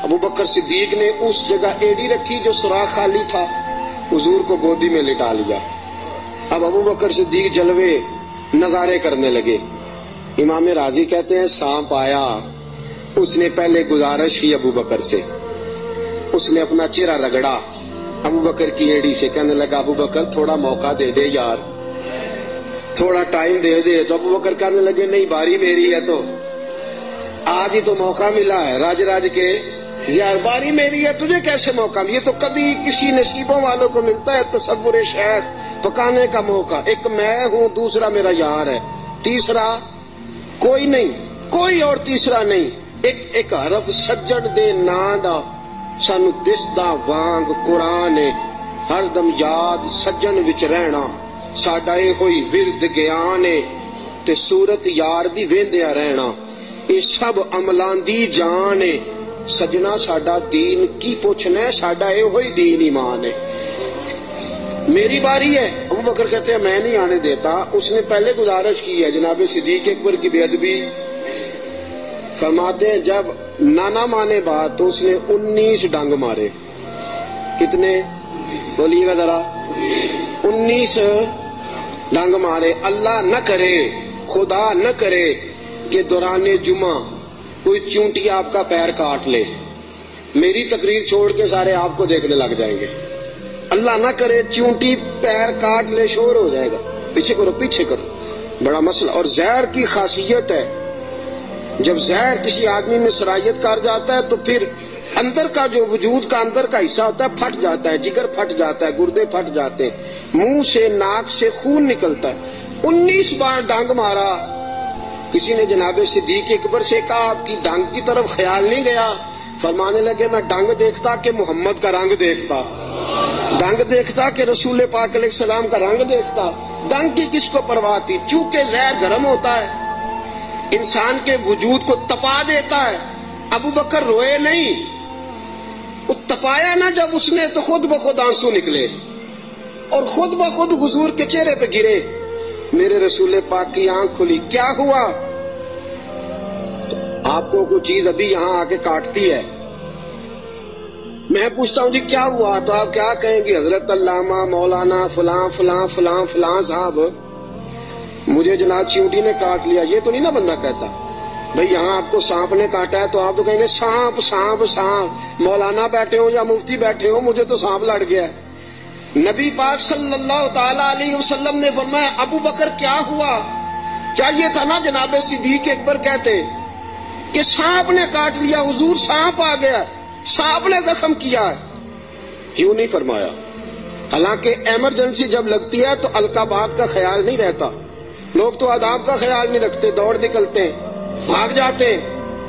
ابوبکر صدیق نے اس جگہ ایڑی رکھی جو سوراخ خالی تھا، حضور کو گودی میں لٹا لیا۔ اب ابوبکر صدیق جلوے نظارے کرنے لگے۔ امام راضی کہتے ہیں سانپ آیا، اس نے پہلے گزارش کی ابوبکر سے، اس نے اپنا چہرہ رگڑا ابوبکر کی ایڑی سے، کہنے لگا ابوبکر تھوڑا موقع دے دے یار، تھوڑا ٹائم دے دے۔ تو ابوبکر کہنے لگے نہیں باری میری ہے، تو آج ہی تو موقع ملا ہے، راج کے یار باری میری ہے، تجھے کیسے موقع؟ یہ تو کبھی کسی نصیبوں والوں کو ملتا ہے تصور شیخ پکانے کا موقع۔ ایک میں ہوں، دوسرا میرا یار ہے، تیسرا کوئی نہیں، کوئی اور تیسرا نہیں۔ ایک حرف سجن دے نا دا سانو دسدا وانگ قرآن، ہر دم یاد سجن وچ رہنا ساڈا اے ہوئی ورد گیان تے صورت یار دی ویندیا رہنا، اے سب عملاں دی جان ہے۔ سجنا ساڈا دین کی پوچھنا ہے، ساڈا اے ہوئی دین ایمان ہے۔ میری باری ہے، ابوبکر کہتے ہیں میں نہیں آنے دیتا۔ اس نے پہلے گزارش کی ہے، جناب صدیق اکبر کی بے ادبی۔ فرماتے ہیں جب نانا مانے بات تو اس نے 19 ڈنگ مارے۔ کتنے بولیے گا ذرا؟ 19 ڈنگ مارے۔ اللہ نہ کرے، خدا نہ کرے کہ دوران جمعہ کوئی چونٹی آپ کا پیر کاٹ لے، میری تقریر چھوڑ کے سارے آپ کو دیکھنے لگ جائیں گے۔ اللہ نہ کرے چونٹی پیر کاٹ لے، شور ہو جائے گا، پیچھے کرو پیچھے کرو، بڑا مسئلہ۔ اور زہر کی خاصیت ہے، جب زہر کسی آدمی میں سرایت کر جاتا ہے تو پھر اندر کا جو وجود کا اندر کا حصہ ہوتا ہے پھٹ جاتا ہے، جگر پھٹ جاتا ہے، گردے پھٹ جاتے ہیں، منہ سے ناک سے خون نکلتا ہے۔ 19 بار ڈانگ مارا۔ کسی نے جناب صدیق اکبر سے کہا آپ کی ڈانگ کی طرف خیال نہیں گیا؟ فرمانے لگے میں ڈانگ دیکھتا کہ محمد کا رنگ دیکھتا، ڈانگ دیکھتا کہ رسول پاک علیہ السلام کا رنگ دیکھتا۔ ڈانگ کی کس کو پرواہ تھی؟ چونکہ زہر گرم ہوتا ہے، انسان کے وجود کو تپا دیتا ہے۔ ابوبکر روئے نہیں، وہ تپایا نہ جب اس نے تو خود بخود آنسو نکلے اور خود بخود حضور کے چہرے پہ گرے۔ میرے رسول پاک کی آنکھ کھلی، کیا ہوا؟ تو آپ کو کوئی چیز ابھی یہاں آ کے کاٹتی ہے، میں پوچھتا ہوں جی کیا ہوا، تو آپ کیا کہیں گے؟ حضرت علامہ مولانا فلاں فلاں فلاں فلاں صاحب مجھے جناب چیونٹی نے کاٹ لیا، یہ تو نہیں نا بندہ کہتا۔ بھئی یہاں آپ کو سانپ نے کاٹا ہے تو آپ تو کہیں گے سانپ سانپ سانپ، مولانا بیٹھے ہوں یا مفتی بیٹھے ہوں مجھے تو سانپ لڑ گیا ہے۔ نبی پاک صلی اللہ تعالی علیہ وسلم نے فرمایا ابو بکر کیا ہوا؟ چاہیے تھا نا جناب صدیق اکبر کہتے کہ سانپ نے کاٹ لیا، حضور سانپ آ گیا، سانپ نے زخم کیا ہے، کیوں نہیں فرمایا؟ حالانکہ ایمرجنسی جب لگتی ہے تو القابات کا خیال نہیں رہتا، لوگ تو آداب کا خیال نہیں رکھتے، دوڑ نکلتے ہیں، بھاگ جاتے ہیں،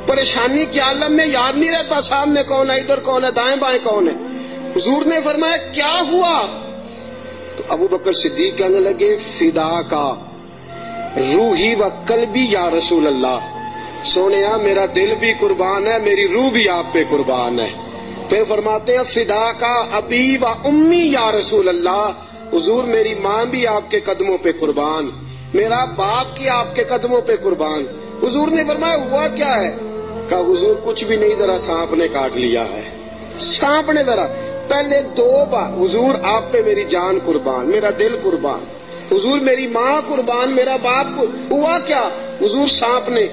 پریشانی کے عالم میں یاد نہیں رہتا سامنے کون ہے، ادھر کون ہے، دائیں بائیں کون ہے۔ حضور نے فرمایا کیا ہوا؟ تو ابو بکر صدیق کہنے لگے فدا کا روحی و قلبی یا رسول اللہ، سونیا میرا دل بھی قربان ہے، میری روح بھی آپ پہ قربان ہے۔ پھر فرماتے ہیں فدا کا ابی و امی یا رسول اللہ، حضور میری ماں بھی آپ کے قدموں پہ قربان، میرا باپ کی آپ کے قدموں پہ قربان۔ حضور نے فرمایا ہوا کیا ہے؟ کہا حضور کچھ بھی نہیں، ذرا سانپ نے کاٹ لیا ہے، سانپ نے ذرا پہلے 2 بار حضور آپ پہ میری جان قربان، میرا دل قربان، حضور میری ماں قربان، میرا باپ ہوا کیا؟ حضور سانپ نے۔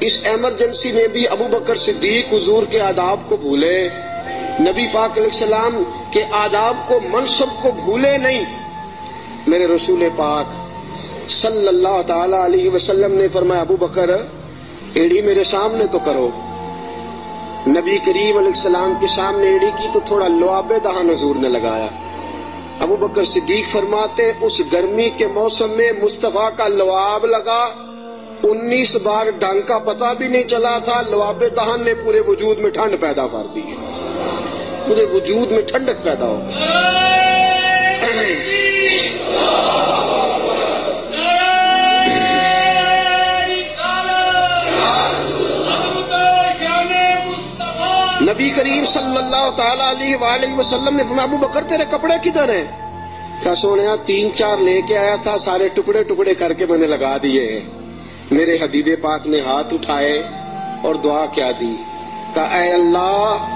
اس ایمرجنسی میں بھی ابو بکر صدیق حضور کے آداب کو بھولے، نبی پاک علیہ السلام کے آداب کو، منصب کو بھولے نہیں۔ میرے رسول پاک صلی اللہ تعالی علیہ وسلم نے فرمایا ابو بکر ایڑی میرے سامنے تو کرو. نبی کریم علیہ السلام کے سامنے ایڑی کی تو تھوڑا لعاب دہن حضور نے لگایا. ابو بکر صدیق فرماتے اس گرمی کے موسم میں مصطفیٰ کا لعاب لگا 19 بار ڈنگ کا پتہ بھی نہیں چلا تھا. لعاب دہن نے پورے وجود میں ٹھنڈ پیدا کر دی, پورے وجود میں ٹھنڈک پیدا ہو گئی. نبی کریم صلی اللہ تعالی علیہ وآلہ وسلم نے فرمایا ابو بکر تیرے کپڑے کدھر ہیں؟ کہا سونیا 3-4 لے کے آیا تھا, سارے ٹکڑے ٹکڑے کر کے میں نے لگا دیے ہیں. میرے حبیب پاک نے ہاتھ اٹھائے اور دعا کیا دی, کہا اے اللہ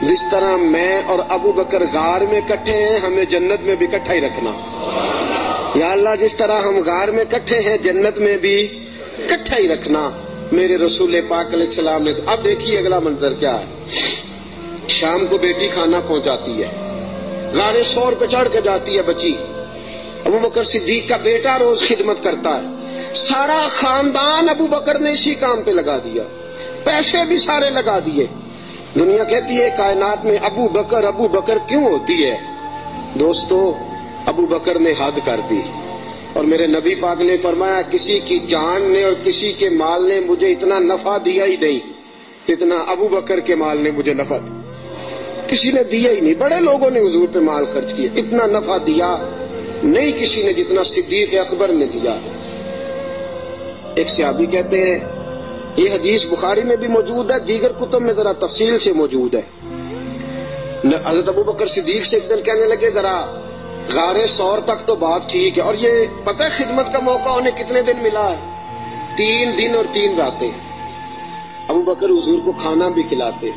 جس طرح میں اور ابو بکر غار میں کٹھے ہیں ہمیں جنت میں بھی کٹھا ہی رکھنا. یا اللہ جس طرح ہم غار میں کٹھے ہیں جنت میں بھی کٹھا ہی رکھنا. میرے رسول پاک علیہ السلام نے. اب دیکھیے اگلا منظر کیا ہے. شام کو بیٹی کھانا پہنچاتی ہے, غار سور پہ چڑھ کے جاتی ہے بچی. ابو بکر صدیق کا بیٹا روز خدمت کرتا ہے. سارا خاندان ابو بکر نے اسی کام پہ لگا دیا, پیسے بھی سارے لگا دیے. دنیا کہتی ہے کائنات میں ابو بکر کیوں ہوتی ہے؟ دوستو ابو بکر نے حد کر دی. اور میرے نبی پاک نے فرمایا کسی کی جان نے اور کسی کے مال نے مجھے اتنا نفع دیا ہی نہیں جتنا ابو بکر کے مال نے مجھے نفع دیا. کسی نے دیا ہی نہیں. بڑے لوگوں نے حضور پہ مال خرچ کیا, اتنا نفع دیا نہیں کسی نے جتنا صدیق اکبر نے دیا. ایک صحابی کہتے ہیں یہ حدیث بخاری میں بھی موجود ہے, دیگر کتب میں ذرا تفصیل سے موجود ہے. حضرت ابو بکر صدیق سے ایک دن کہنے لگے ذرا غار سور تک تو بات ٹھیک ہے, اور یہ پتہ ہے خدمت کا موقع انہیں کتنے دن ملا ہے؟ 3 دن اور 3 راتیں. ابو بکر حضور کو کھانا بھی کھلاتے,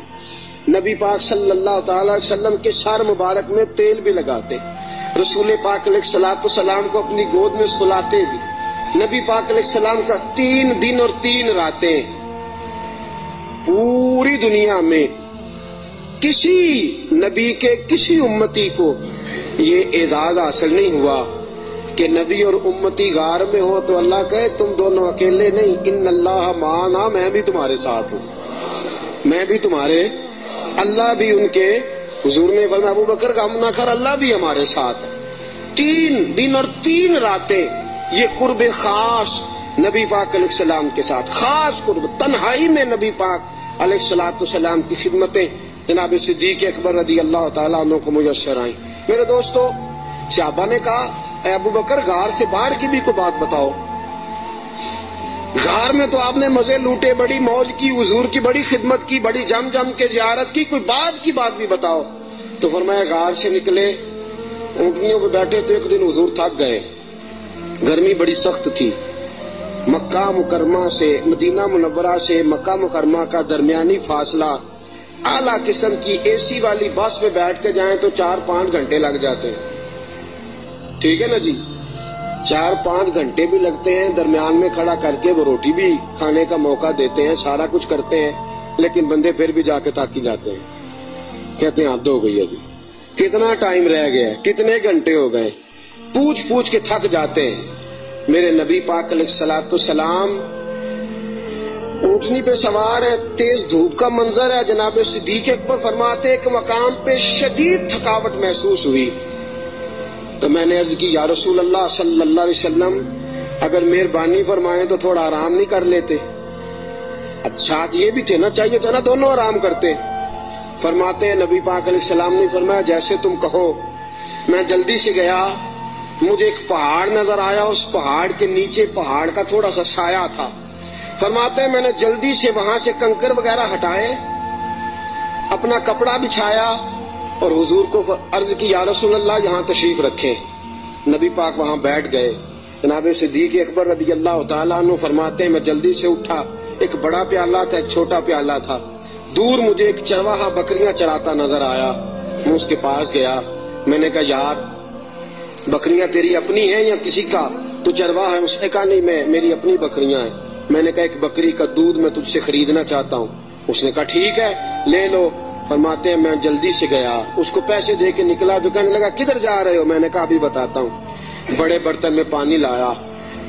نبی پاک صلی اللہ تعالی وسلم کے سر مبارک میں تیل بھی لگاتے, رسول پاک علیہ الصلوۃ والسلام کو اپنی گود میں سلاتے بھی. نبی پاک علیہ السلام کا 3 دن اور 3 راتیں. پوری دنیا میں کسی نبی کے کسی امتی کو یہ اعزاز حاصل نہیں ہوا کہ نبی اور امتی غار میں ہو تو اللہ کہے تم دونوں اکیلے نہیں, ان اللہ معنا, میں بھی تمہارے ساتھ ہوں, میں بھی تمہارے. اللہ بھی ان کے حضور نے فرمایا ابو بکر غم نہ کر, اللہ بھی ہمارے ساتھ. 3 دن اور 3 راتیں یہ قرب خاص نبی پاک علیہ السلام کے ساتھ, خاص قرب تنہائی میں نبی پاک علیہ الصلوۃ والسلام کی خدمتیں جناب صدیق اکبر رضی اللہ تعالیٰ عنہ کو میسر آئیں. میرے دوستو صحابہ نے کہا اے ابو بکر غار سے باہر کی بھی کوئی بات بتاؤ. غار میں تو آپ نے مزے لوٹے, بڑی موج کی, حضور کی بڑی خدمت کی, بڑی جم جم کے زیارت کی, کوئی بات بھی بتاؤ. تو فرمایا غار سے نکلے, اونٹنیوں پہ بیٹھے تو ایک دن حضور تھک گئے, گرمی بڑی سخت تھی. مکہ مکرمہ سے مدینہ منورہ سے مکہ مکرمہ کا درمیانی فاصلہ, اعلیٰ قسم کی اے سی والی بس پہ بیٹھ کے جائیں تو 4-5 گھنٹے لگ جاتے ہیں. ٹھیک ہے نا جی, 4-5 گھنٹے بھی لگتے ہیں. درمیان میں کھڑا کر کے وہ روٹی بھی کھانے کا موقع دیتے ہیں, سارا کچھ کرتے ہیں, لیکن بندے پھر بھی جا کے تاکی جاتے ہیں, کہتے ہیں حد ہو گئی ہے جی, کتنا ٹائم رہ گیا ہے, کتنے گھنٹے ہو گئے, پوچھ کے تھک جاتے ہیں. میرے نبی پاک علیہ الصلوۃ والسلام اونٹنی پہ سوار ہے, تیز دھوپ کا منظر ہے. جناب صدیق اکبر فرماتے ایک مقام پہ شدید تھکاوٹ محسوس ہوئی تو میں نے عرض کی یا رسول اللہ صلی اللہ علیہ وسلم اگر مہربانی فرمائیں تو تھوڑا آرام نہیں کر لیتے؟ اچھا یہ بھی تھے نا, چاہیے تھا نا دونوں آرام کرتے. فرماتے ہیں نبی پاک علیہ السلام نے فرمایا جیسے تم کہو. میں جلدی سے گیا, مجھے ایک پہاڑ نظر آیا, اس پہاڑ کے نیچے پہاڑ کا تھوڑا سا سایہ تھا. فرماتے ہیں میں نے جلدی سے وہاں سے کنکر وغیرہ ہٹائے, اپنا کپڑا بچھایا اور حضور کو عرض کی یا رسول اللہ یہاں تشریف رکھیں. نبی پاک وہاں بیٹھ گئے. جناب صدیق اکبر رضی اللہ تعالیٰ عنہ فرماتے ہیں میں جلدی سے اٹھا, ایک بڑا پیالہ تھا ایک چھوٹا پیالہ تھا. دور مجھے ایک چرواہا بکریاں چراتا نظر آیا, میں اس کے پاس گیا. میں نے کہا یار بکریاں تیری اپنی ہیں یا کسی کا؟ تو چرواہا ہے. اس نے کہا نہیں میری اپنی بکریاں ہیں. میں نے کہا ایک بکری کا دودھ میں تجھ سے خریدنا چاہتا ہوں. اس نے کہا ٹھیک ہے لے لو. فرماتے ہیں میں جلدی سے گیا, اس کو پیسے دے کے نکلا تو کہنے لگا کدھر جا رہے ہو؟ میں نے کہا ابھی بتاتا ہوں. بڑے برتن میں پانی لایا,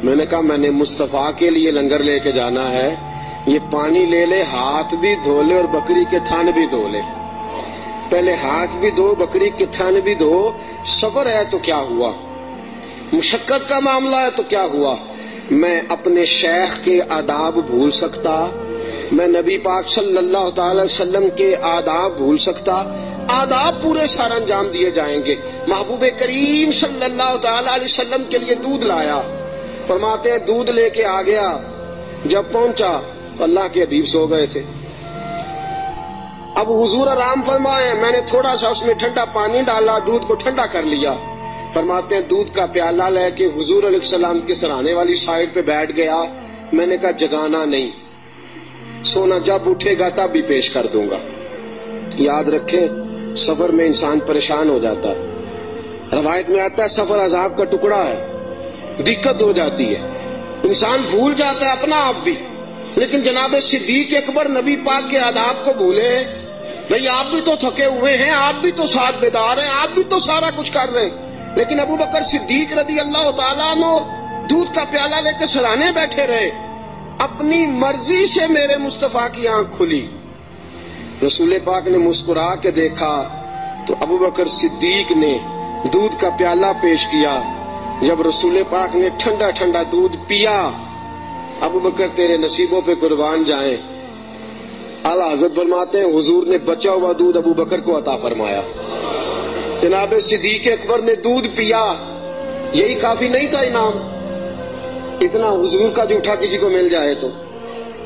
میں نے کہا میں نے مصطفیٰ کے لیے لنگر لے کے جانا ہے، یہ پانی لے لے، ہاتھ بھی دھو لے اور بکری کے تھن بھی دھو لے۔ پہلے ہاتھ بھی دھو، بکری کے تھن بھی دھو۔ سفر ہے تو کیا ہوا، مشقت کا معاملہ ہے تو کیا ہوا؟ میں اپنے شیخ کے آداب بھول سکتا؟ میں نبی پاک صلی اللہ تعالی وسلم کے آداب بھول سکتا؟ آداب پورے سر انجام دیے جائیں گے۔ محبوب کریم صلی اللہ تعالی علیہ وسلم کے لیے دودھ لایا، فرماتے ہیں دودھ لے کے آ گیا، جب پہنچا تو اللہ کے حبیب سو گئے تھے۔ اب حضور آرام فرمائے، میں نے تھوڑا سا اس میں ٹھنڈا پانی ڈالا، دودھ کو ٹھنڈا کر لیا۔ فرماتے ہیں دودھ کا پیالہ لے کے حضور علیہ السلام کے سرانے والی سائڈ پہ بیٹھ گیا۔ میں نے کہا جگانا نہیں، سونا جب اٹھے گا تب بھی پیش کر دوں گا۔ یاد رکھیں سفر میں انسان پریشان ہو جاتا ہے، روایت میں آتا ہے سفر عذاب کا ٹکڑا ہے، دقت ہو جاتی ہے، انسان بھول جاتا ہے اپنا آپ بھی۔ لیکن جناب صدیق اکبر نبی پاک کے آداب کو بھولے؟ بھئی آپ بھی تو تھکے ہوئے ہیں، آپ بھی تو ساتھ بیدار ہیں، آپ بھی تو سارا کچھ کر رہے ہیں، لیکن ابو بکر صدیق رضی اللہ تعالیٰ عنہ دودھ کا پیالہ لے کے سرانے بیٹھے رہے۔ اپنی مرضی سے میرے مصطفیٰ کی آنکھ کھلی، رسول پاک نے مسکرا کے دیکھا تو ابو بکر صدیق نے دودھ کا پیالہ پیش کیا۔ جب رسول پاک نے ٹھنڈا ٹھنڈا دودھ پیا، ابو بکر تیرے نصیبوں پہ قربان جائیں، اعلیٰ حضرت فرماتے ہیں حضور نے بچا ہوا دودھ ابو بکر کو عطا فرمایا۔ جناب صدیق اکبر نے دودھ پیا، یہی کافی نہیں تھا انعام؟ اتنا حضور کا جھوٹا کسی کو مل جائے تو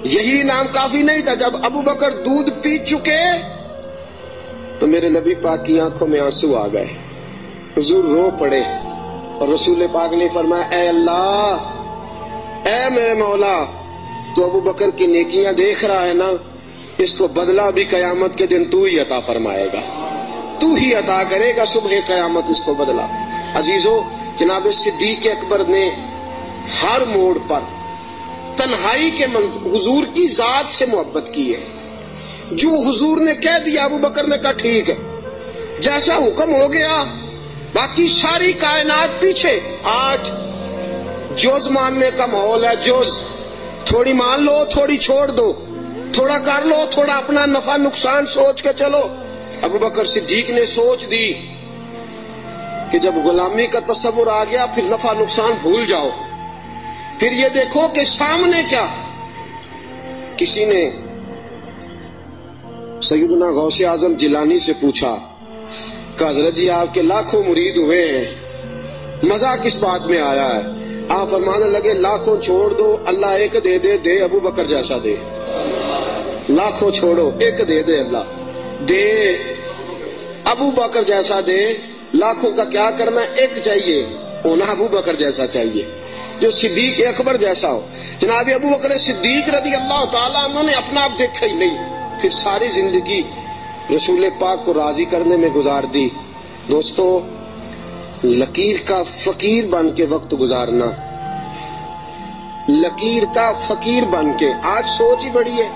یہی انعام کافی نہیں تھا؟ جب ابو بکر دودھ پی چکے تو میرے نبی پاک کی آنکھوں میں آنسو آ گئے، حضور رو پڑے، اور رسول پاک نے فرمایا اے اللہ، اے میرے مولا، تو ابو بکر کی نیکیاں دیکھ رہا ہے نا، اس کو بدلہ بھی قیامت کے دن تو ہی عطا فرمائے گا، تو ہی عطا کرے گا صبح قیامت اس کو بدلہ۔ عزیزو، جناب صدیق اکبر نے ہر موڑ پر تنہائی کے حضور کی ذات سے محبت کی ہے۔ جو حضور نے کہہ دیا ابو بکر نے کہا ٹھیک ہے، جیسا حکم ہو گیا، باقی ساری کائنات پیچھے۔ آج جوز ماننے کا ماحول ہے، جوز، تھوڑی مان لو تھوڑی چھوڑ دو، تھوڑا کر لو تھوڑا اپنا نفع نقصان سوچ کے چلو۔ ابو بکر صدیق نے سوچ دی کہ جب غلامی کا تصور آ گیا پھر نفع نقصان بھول جاؤ، پھر یہ دیکھو کہ سامنے کیا۔ کسی نے سیدنا غوث اعظم جیلانی سے پوچھا کہ حضرت جی آپ کے لاکھوں مرید ہوئے ہیں، مزہ کس بات میں آیا ہے؟ آپ فرمانے لگے لاکھوں چھوڑ دو، اللہ ایک دے دے، دے ابو بکر جیسا دے۔ لاکھوں چھوڑو، ایک دے دے اللہ، دے ابو بکر جیسا دے۔ لاکھوں کا کیا کرنا، ایک چاہیے، ہونا ابو بکر جیسا چاہیے، جو صدیق اکبر جیسا ہو۔ جناب ابو بکر صدیق رضی اللہ تعالیٰ عنہ نے اپنا آپ دیکھا ہی نہیں، پھر ساری زندگی رسول پاک کو راضی کرنے میں گزار دی۔ دوستو، لکیر کا فقیر بن کے وقت گزارنا، لکیر کا فقیر بن کے۔ آج سوچ ہی بڑی ہے،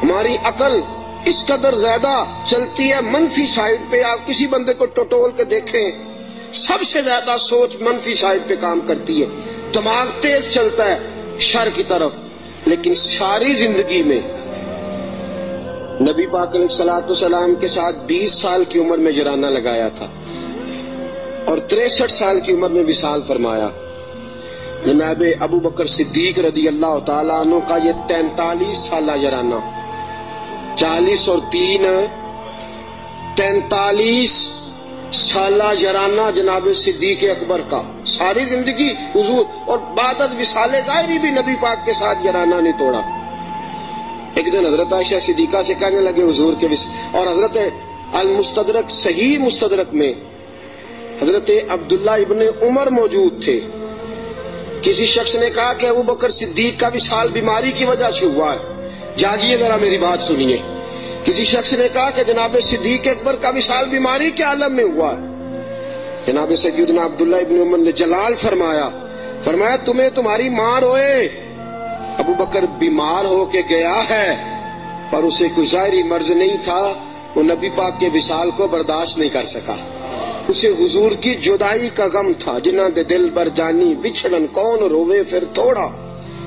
ہماری عقل اس قدر زیادہ چلتی ہے منفی سائڈ پہ۔ آپ کسی بندے کو ٹٹول کے دیکھیں، سب سے زیادہ سوچ منفی سائڈ پہ کام کرتی ہے، دماغ تیز چلتا ہے شر کی طرف۔ لیکن ساری زندگی میں نبی پاک علیہ الصلوۃ والسلام کے ساتھ 20 سال کی عمر میں جرانہ لگایا تھا اور 63 سال کی عمر میں وصال فرمایا۔ جناب ابو بکر صدیق رضی اللہ تعالیٰ عنہ کا یہ 43 سالہ جرانہ، 40 اور 3 43 سالہ جرانہ جناب صدیق اکبر کا، ساری زندگی حضور، اور بعد از وصال ظاہری بھی نبی پاک کے ساتھ جرانہ نہیں توڑا۔ ایک دن حضرت عائشہ صدیقہ سے کہنے لگے حضور کے اور حضرت المستدرک صحیح مستدرک میں حضرت عبداللہ ابن عمر موجود تھے۔ کسی شخص نے کہا کہ ابو بکر صدیق کا وصال بیماری کی وجہ سے ہوا ہے، جاگیے ذرا میری بات سنیے۔ کسی شخص نے کہا کہ جناب صدیق اکبر کا وصال بیماری کے عالم میں ہوا ہے۔ جناب سیدنا عبداللہ ابن عمر نے جلال فرمایا تمہیں تمہاری ماں روئے، ابو بکر بیمار ہو کے گیا ہے پر اسے کوئی ظاہری مرض نہیں تھا، وہ نبی پاک کے وصال کو برداشت نہیں کر سکا۔ اسے حضور کی جدائی کا غم تھا، جنہاں دے دل بر جانی بچھڑن کون روے پھر تھوڑا،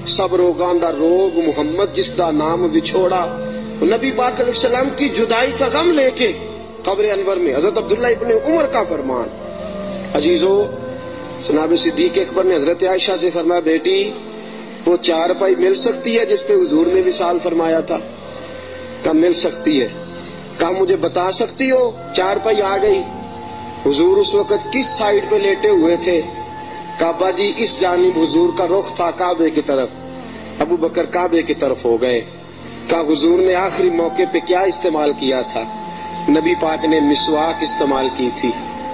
سب روگاں دا روگ محمد جس دا نام بچھوڑا۔ نبی پاک علیہ السلام کی جدائی کا غم لے کے قبر انور میں حضرت عبداللہ ابن عمر کا فرمان۔ عزیزو، جناب صدیق اکبر نے حضرت عائشہ سے فرمایا، بیٹی وہ چارپائی مل سکتی ہے جس پہ حضور نے وصال فرمایا تھا؟ کہا مل سکتی ہے۔ کہا مجھے بتا سکتی ہو؟ چارپائی آ گئی۔ حضور اس وقت کس سائیڈ پہ لیٹے ہوئے تھے؟ کعبہ جی اس جانب حضور کا رخ تھا کعبے کی طرف، ابو بکر کعبے کی طرف ہو گئے۔ کہا حضور نے آخری موقع پہ کیا استعمال کیا تھا؟ نبی پاک نے مسواک استعمال کی تھی۔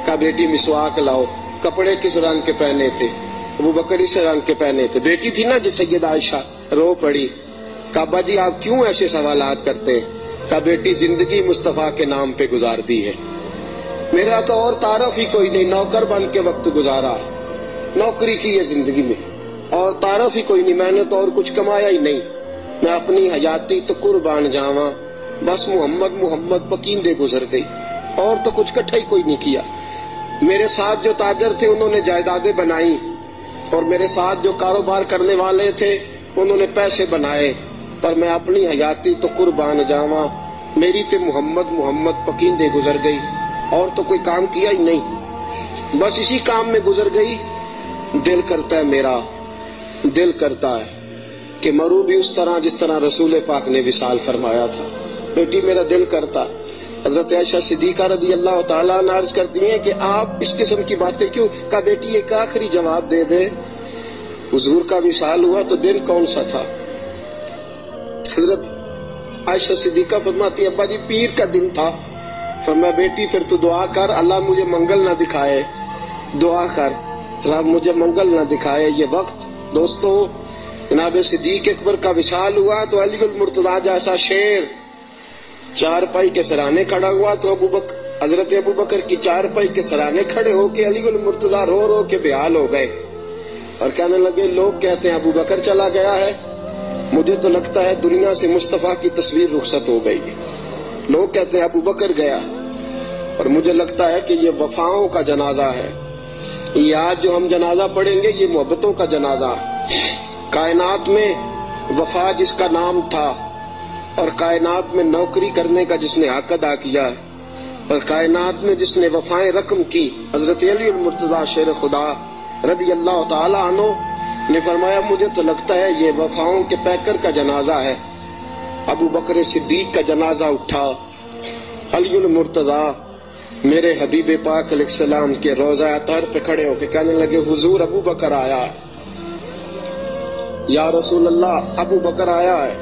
کہا بیٹی مسواک لاؤ۔ کپڑے کس رنگ کے پہنے تھے؟ ابو بکر اس رنگ کے پہنے تھے۔ بیٹی تھی نا جی سیدہ عائشہ، رو پڑی۔ کعبہ جی آپ کیوں ایسے سوالات کرتے ہیں؟ کہا بیٹی زندگی مصطفیٰ کے نام پہ گزار دی ہے، میرا تو اور تعارف ہی کوئی نہیں، نوکر بن کے وقت گزارا، نوکری کی ہے زندگی میں، اور تعارف ہی کوئی نہیں، میں نے تو اور کچھ کمایا ہی نہیں، میں اپنی حیاتی تو قربان جاواں، بس محمد محمد پکیندے گزر گئی، اور تو کچھ کٹھا ہی کوئی نہیں کیا۔ میرے ساتھ جو تاجر تھے انہوں نے جائیدادیں بنائی، اور میرے ساتھ جو کاروبار کرنے والے تھے انہوں نے پیسے بنائے، پر میں اپنی حیاتی تو قربان جاواں، میری تے محمد محمد پکیندے گزر گئی، اور تو کوئی کام کیا ہی نہیں، بس اسی کام میں گزر گئی۔ دل کرتا ہے، میرا دل کرتا ہے کہ مروں بھی اس طرح جس طرح رسول پاک نے وصال فرمایا تھا۔ بیٹی میرا دل کرتا۔ حضرت عائشہ صدیقہ رضی اللہ تعالیٰ عنہا عرض کرتی ہیں کہ آپ اس قسم کی باتیں کیوں؟ کہا بیٹی ایک آخری جواب دے دے، حضور کا وصال ہوا تو دن کون سا تھا؟ حضرت عائشہ صدیقہ فرماتی ہیں ابا جی پیر کا دن تھا۔ فرمایا بیٹی پھر تو دعا کر اللہ مجھے منگل نہ دکھائے، دعا کر اللہ مجھے منگل نہ دکھائے یہ وقت۔ دوستو، جناب صدیق اکبر کا وصال ہوا تو علی المرتضیٰ جیسا شیر چارپائی کے سرانے کھڑا ہوا، تو حضرت ابو بکر کی چارپائی کے سرانے کھڑے ہو کے علی المرتضیٰ رو رو کے بےحال ہو گئے، اور کہنے لگے لوگ کہتے ہیں ابو بکر چلا گیا ہے، مجھے تو لگتا ہے دنیا سے مصطفیٰ کی تصویر رخصت ہو گئی ہے۔ لوگ کہتے ہیں ابو بکر گیا، اور مجھے لگتا ہے کہ یہ وفاؤں کا جنازہ ہے، یہ آج جو ہم جنازہ پڑھیں گے یہ محبتوں کا جنازہ۔ کائنات میں وفا جس کا نام تھا، اور کائنات میں نوکری کرنے کا جس نے حق ادا کیا، اور کائنات میں جس نے وفائیں رقم کی، حضرت علی المرتضیٰ شیر خدا رضی اللہ تعالی عنہ نے فرمایا مجھے تو لگتا ہے یہ وفاؤں کے پیکر کا جنازہ ہے۔ ابو بکر صدیق کا جنازہ اٹھا، علی المرتضیٰ میرے حبیب پاک علیہ السلام کے روضہ اطہر پہ کھڑے ہو کے کہنے لگے حضور ابو بکر آیا ہے، یا رسول اللہ ابو بکر آیا ہے۔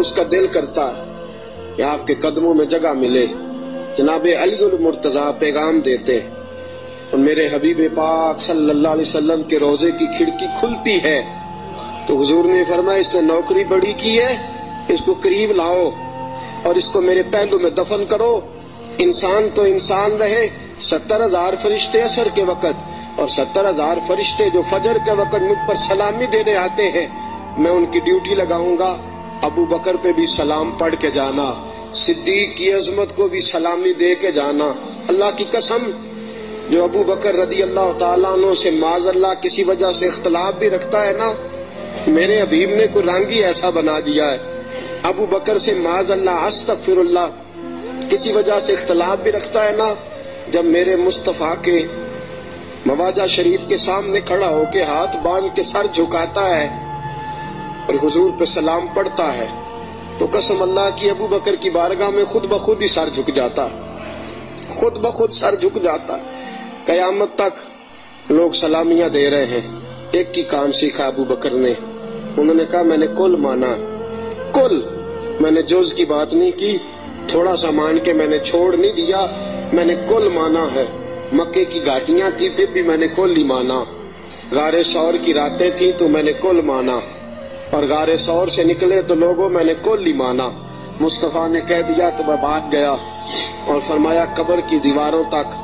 اس کا دل کرتا ہے کہ آپ کے قدموں میں جگہ ملے۔ جناب علی المرتضیٰ پیغام دیتے، اور میرے حبیب پاک صلی اللہ علیہ وسلم کے روضے کی کھڑکی کھلتی ہے تو حضور نے فرمایا اس نے نوکری بڑی کی ہے، اس کو قریب لاؤ اور اس کو میرے پہلو میں دفن کرو۔ انسان تو انسان رہے، 70,000 فرشتے عصر کے وقت اور 70,000 فرشتے جو فجر کے وقت مجھ پر سلامی دینے آتے ہیں، میں ان کی ڈیوٹی لگاؤں گا۔ ابو بکر پہ بھی سلام پڑھ کے جانا، صدیق کی عظمت کو بھی سلامی دے کے جانا۔ اللہ کی قسم، جو ابو بکر رضی اللہ تعالیٰ عنہ سے معاذ اللہ کسی وجہ سے اختلاف بھی رکھتا ہے نا، میرے حبیب نے کوئی رنگ ہی ایسا بنا دیا ہے۔ ابو بکر سے معاذ اللہ استغفر اللہ کسی وجہ سے اختلاف بھی رکھتا ہے نا، جب میرے مصطفیٰ کے مواجہ شریف کے سامنے کھڑا ہو کے ہاتھ باندھ کے سر جھکاتا ہے اور حضور پہ سلام پڑھتا ہے، تو قسم اللہ کی ابو بکر کی بارگاہ میں خود بخود ہی سر جھک جاتا، خود بخود سر جھک جاتا۔ قیامت تک لوگ سلامیاں دے رہے ہیں۔ ایک کی کام سیکھا ابو بکر نے، انہوں نے کہا میں نے کل مانا، کل، میں نے جز کی بات نہیں کی، تھوڑا سا مان کے میں نے چھوڑ نہیں دیا، میں نے کل مانا ہے۔ مکے کی گھاٹیاں تھی پھر بھی میں نے کل ہی مانا، غار سور کی راتیں تھی تو میں نے کل مانا، اور غار سور سے نکلے تو لوگوں میں نے کل ہی مانا۔ مصطفیٰ نے کہہ دیا تو میں بھاگ گیا، اور فرمایا قبر کی دیواروں تک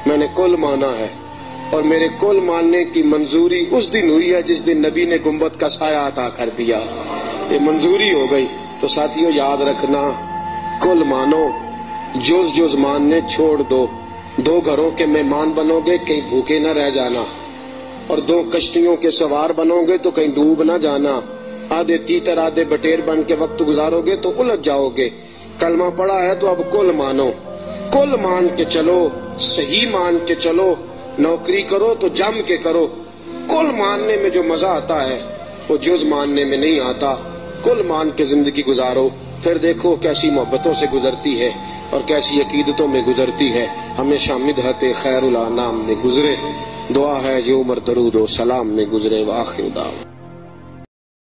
میں نے کل مانا ہے، اور میرے کل ماننے کی منظوری اس دن ہوئی ہے جس دن نبی نے گنبد کا سایہ عطا کر دیا، یہ منظوری ہو گئی۔ تو ساتھیوں یاد رکھنا، کل مانو، جز جز ماننے چھوڑ دو۔ دو گھروں کے مہمان بنو گے کہیں بھوکے نہ رہ جانا، اور دو کشتیوں کے سوار بنو گے تو کہیں ڈوب نہ جانا، آدھے تیتر آدھے بٹیر بن کے وقت گزارو گے تو الجھ جاؤ گے۔ کلمہ پڑھا ہے تو اب کل مانو، کل مان کے چلو، صحیح مان کے چلو، نوکری کرو تو جم کے کرو۔ کل ماننے میں جو مزہ آتا ہے وہ جز ماننے میں نہیں آتا۔ کل مان کے زندگی گزارو، پھر دیکھو کیسی محبتوں سے گزرتی ہے اور کیسی عقیدتوں میں گزرتی ہے۔ ہمیشہ مدحت خیر الانام میں گزرے، دعا ہے یہ عمر درود و سلام میں گزرے۔ وآخر دعوانا